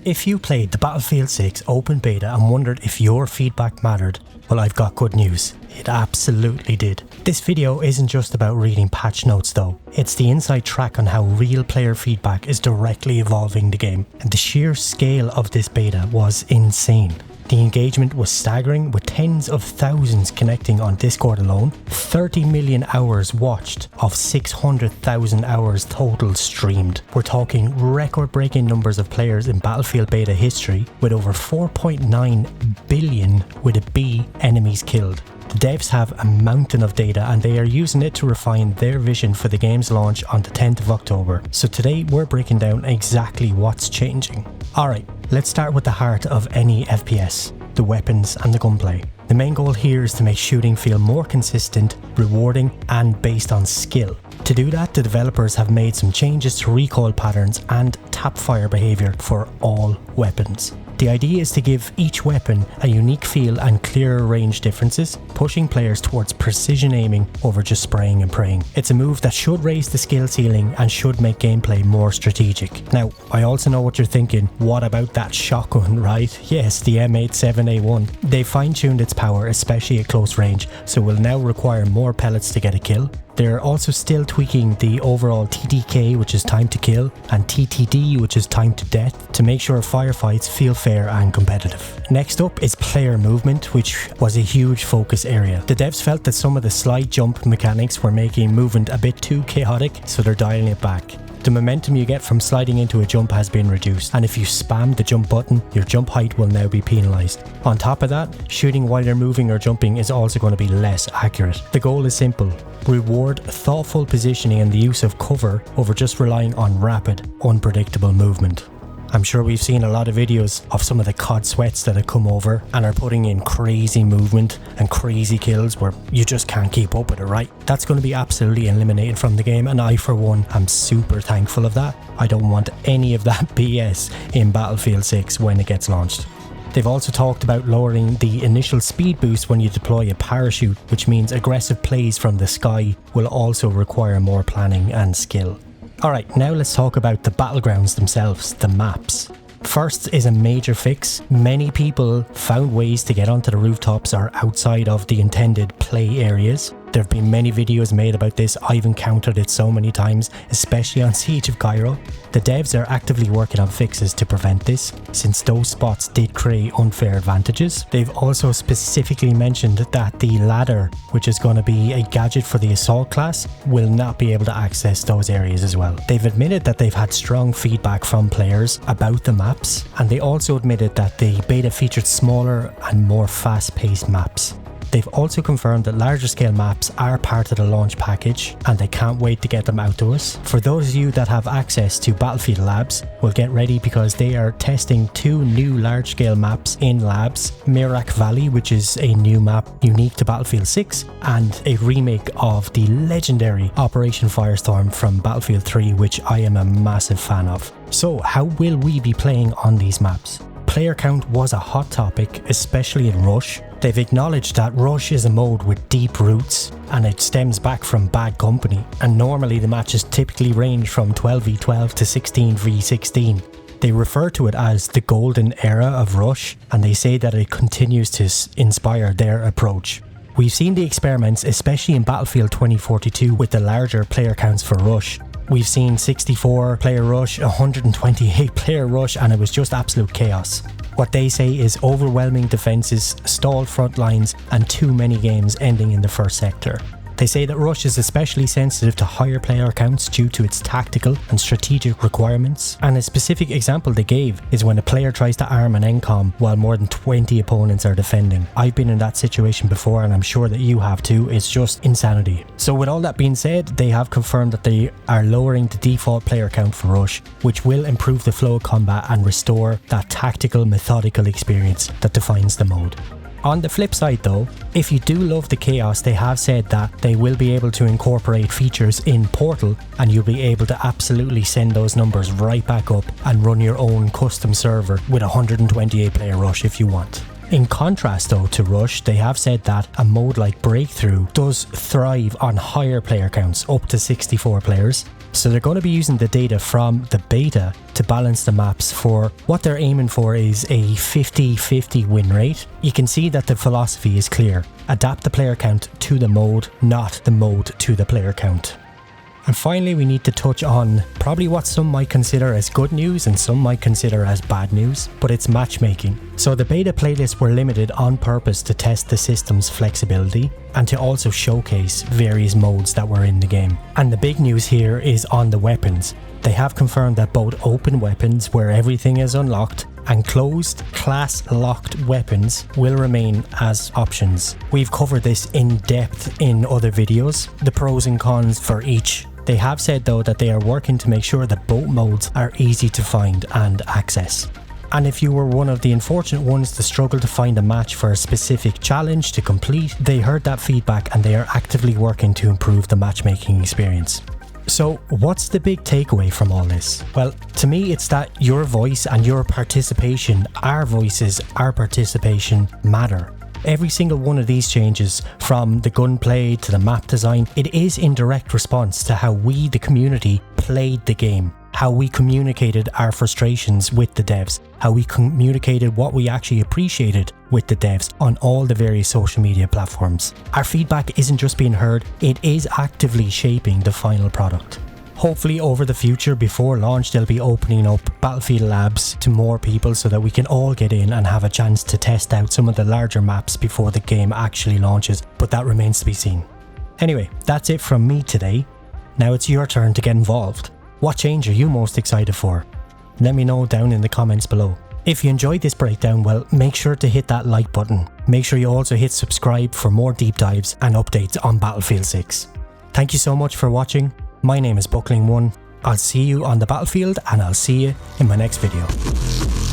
If you played the Battlefield 6 open beta and wondered if your feedback mattered, well, I've got good news. It absolutely did. This video isn't just about reading patch notes though, it's the inside track on how real player feedback is directly evolving the game, and the sheer scale of this beta was insane. The engagement was staggering, with tens of thousands connecting on Discord alone, 30 million hours watched of 600,000 hours total streamed. We're talking record-breaking numbers of players in Battlefield beta history, with over 4.9 billion with a B enemies killed. The devs have a mountain of data and they are using it to refine their vision for the game's launch on the 10th of October. So today we're breaking down exactly what's changing. Alright, let's start with the heart of any FPS, the weapons and the gunplay. The main goal here is to make shooting feel more consistent, rewarding and based on skill. To do that, the developers have made some changes to recoil patterns and tap fire behaviour for all weapons. The idea is to give each weapon a unique feel and clearer range differences, pushing players towards precision aiming over just spraying and praying. It's a move that should raise the skill ceiling and should make gameplay more strategic. Now, I also know what you're thinking, what about that shotgun, right? Yes, the M87A1. They fine-tuned its power, especially at close range, so will now require more pellets to get a kill. They're also still tweaking the overall TTK, which is time to kill, and TTD, which is time to death, to make sure firefights feel fair and competitive. Next up is player movement, which was a huge focus area. The devs felt that some of the slide jump mechanics were making movement a bit too chaotic, so they're dialing it back. The momentum you get from sliding into a jump has been reduced, and if you spam the jump button, your jump height will now be penalised. On top of that, shooting while you're moving or jumping is also going to be less accurate. The goal is simple: reward thoughtful positioning and the use of cover over just relying on rapid, unpredictable movement. I'm sure we've seen a lot of videos of some of the COD sweats that have come over and are putting in crazy movement and crazy kills where you just can't keep up with it, right? That's going to be absolutely eliminated from the game, and I for one am super thankful of that. I don't want any of that BS in Battlefield 6 when it gets launched. They've also talked about lowering the initial speed boost when you deploy a parachute, which means aggressive plays from the sky will also require more planning and skill. Alright, now let's talk about the battlegrounds themselves, the maps. First is a major fix. Many people found ways to get onto the rooftops or outside of the intended play areas. There have been many videos made about this. I've encountered it so many times, especially on Siege of Cairo. The devs are actively working on fixes to prevent this, since those spots did create unfair advantages. They've also specifically mentioned that the ladder, which is going to be a gadget for the assault class, will not be able to access those areas as well. They've admitted that they've had strong feedback from players about the maps, and they also admitted that the beta featured smaller and more fast-paced maps. They've also confirmed that larger scale maps are part of the launch package, and they can't wait to get them out to us. For those of you that have access to Battlefield Labs, well, get ready because they are testing 2 new large scale maps in labs: Mirak Valley, which is a new map unique to Battlefield 6, and a remake of the legendary Operation Firestorm from Battlefield 3, which I am a massive fan of. So how will we be playing on these maps? Player count was a hot topic, especially in Rush. They've acknowledged that Rush is a mode with deep roots and it stems back from Bad Company, and normally the matches typically range from 12v12 to 16v16. They refer to it as the golden era of Rush, and they say that it continues to inspire their approach. We've seen the experiments, especially in Battlefield 2042, with the larger player counts for Rush. We've seen 64 player rush, 128 player rush, and it was just absolute chaos. What they say is overwhelming defences, stalled front lines, and too many games ending in the first sector. They say that Rush is especially sensitive to higher player counts due to its tactical and strategic requirements, and a specific example they gave is when a player tries to arm an NCOM while more than 20 opponents are defending. I've been in that situation before, and I'm sure that you have too. It's just insanity. So with all that being said, they have confirmed that they are lowering the default player count for Rush, which will improve the flow of combat and restore that tactical, methodical experience that defines the mode. On the flip side though, if you do love the chaos, they have said that they will be able to incorporate features in Portal, and you'll be able to absolutely send those numbers right back up and run your own custom server with 128 player Rush if you want. In contrast though to Rush, they have said that a mode like Breakthrough does thrive on higher player counts, up to 64 players. So they're going to be using the data from the beta to balance the maps. For what they're aiming for is a 50-50 win rate. You can see that the philosophy is clear. Adapt the player count to the mode, not the mode to the player count. And finally, we need to touch on probably what some might consider as good news and some might consider as bad news, but it's matchmaking. So the beta playlists were limited on purpose to test the system's flexibility and to also showcase various modes that were in the game. And the big news here is on the weapons. They have confirmed that both open weapons, where everything is unlocked, and closed class locked weapons will remain as options. We've covered this in depth in other videos, the pros and cons for each. They have said though that they are working to make sure that both modes are easy to find and access. And if you were one of the unfortunate ones to struggle to find a match for a specific challenge to complete, they heard that feedback and they are actively working to improve the matchmaking experience. So what's the big takeaway from all this? Well, to me it's that your voice and your participation, our voices, our participation matter. Every single one of these changes, from the gunplay to the map design, it is in direct response to how we, the community, played the game, how we communicated our frustrations with the devs, how we communicated what we actually appreciated with the devs on all the various social media platforms. Our feedback isn't just being heard, it is actively shaping the final product. Hopefully over the future, before launch, they'll be opening up Battlefield Labs to more people so that we can all get in and have a chance to test out some of the larger maps before the game actually launches, but that remains to be seen. Anyway, that's it from me today. Now it's your turn to get involved. What change are you most excited for? Let me know down in the comments below. If you enjoyed this breakdown, well, make sure to hit that like button. Make sure you also hit subscribe for more deep dives and updates on Battlefield 6. Thank you so much for watching. My name is BucklingOne. I'll see you on the battlefield and I'll see you in my next video.